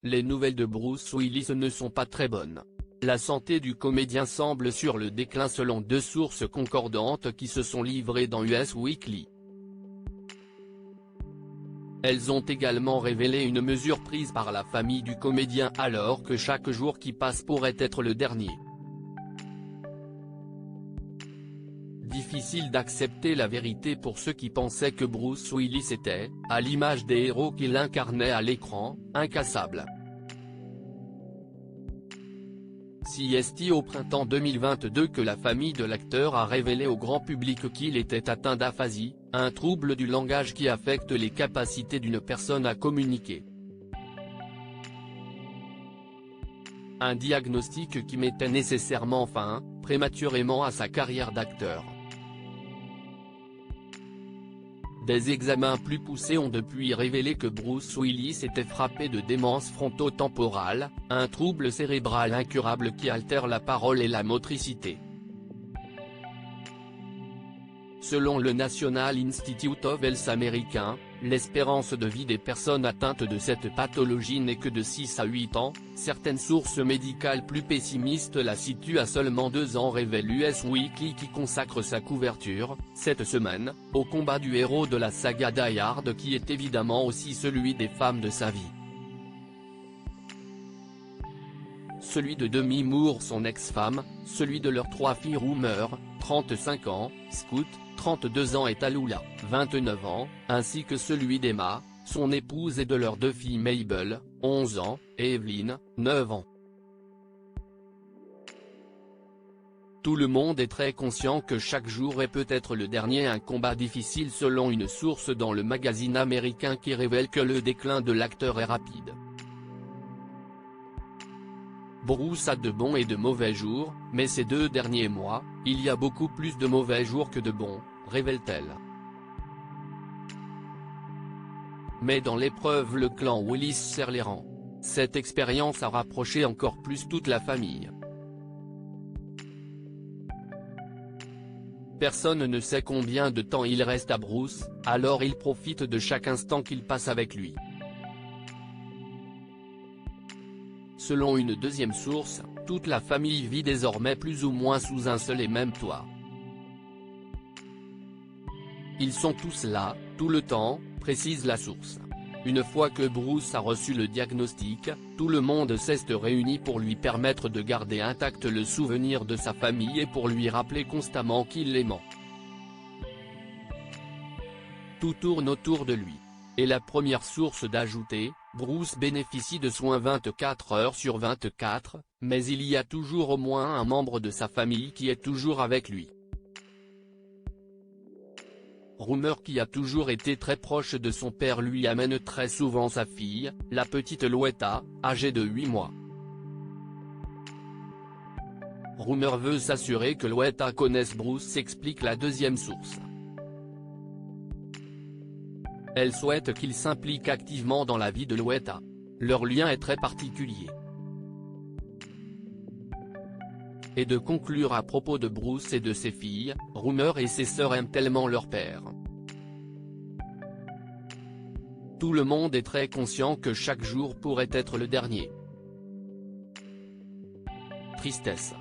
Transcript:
les nouvelles de Bruce Willis ne sont pas très bonnes. La santé du comédien semble sur le déclin selon deux sources concordantes qui se sont livrées dans Us Weekly. Elles ont également révélé une mesure prise par la famille du comédien alors que chaque jour qui passe pourrait être le dernier. Difficile d'accepter la vérité pour ceux qui pensaient que Bruce Willis était, à l'image des héros qu'il incarnait à l'écran, incassable. C'est au printemps 2022 que la famille de l'acteur a révélé au grand public qu'il était atteint d'aphasie, un trouble du langage qui affecte les capacités d'une personne à communiquer. Un diagnostic qui mettait nécessairement fin, prématurément à sa carrière d'acteur. Des examens plus poussés ont depuis révélé que Bruce Willis était frappé de démence frontotemporale, un trouble cérébral incurable qui altère la parole et la motricité. Selon le National Institute of Health américain, l'espérance de vie des personnes atteintes de cette pathologie n'est que de 6 à 8 ans, certaines sources médicales plus pessimistes la situent à seulement 2 ans, révèle Us Weekly qui consacre sa couverture, cette semaine, au combat du héros de la saga Die Hard qui est évidemment aussi celui des femmes de sa vie. Celui de Demi Moore son ex-femme, celui de leurs 3 filles Rumeur, 35 ans, Scoot, 32 ans et Tallulah, 29 ans, ainsi que celui d'Emma, son épouse et de leurs 2 filles Mabel, 11 ans, et Evelyn, 9 ans. Tout le monde est très conscient que chaque jour est peut-être le dernier, un combat difficile selon une source dans le magazine américain qui révèle que le déclin de l'acteur est rapide. Bruce a de bons et de mauvais jours, mais ces 2 derniers mois, il y a beaucoup plus de mauvais jours que de bons, révèle-t-elle. Mais dans l'épreuve le clan Willis serre les rangs. Cette expérience a rapproché encore plus toute la famille. Personne ne sait combien de temps il reste à Bruce, alors il profite de chaque instant qu'il passe avec lui. Selon une deuxième source, toute la famille vit désormais plus ou moins sous un seul et même toit. Ils sont tous là, tout le temps, précise la source. Une fois que Bruce a reçu le diagnostic, tout le monde s'est réuni pour lui permettre de garder intact le souvenir de sa famille et pour lui rappeler constamment qu'il l'aimait. Tout tourne autour de lui. Et la première source d'ajouter, Bruce bénéficie de soins 24 heures sur 24, mais il y a toujours au moins un membre de sa famille qui est toujours avec lui. Rumeur qui a toujours été très proche de son père lui amène très souvent sa fille, la petite Louetta, âgée de 8 mois. Rumeur veut s'assurer que Louetta connaisse Bruce, explique la deuxième source. Elle souhaite qu'il s'implique activement dans la vie de Louetta. Leur lien est très particulier. Et de conclure à propos de Bruce et de ses filles, Rumeur et ses sœurs aiment tellement leur père. Tout le monde est très conscient que chaque jour pourrait être le dernier. Tristesse.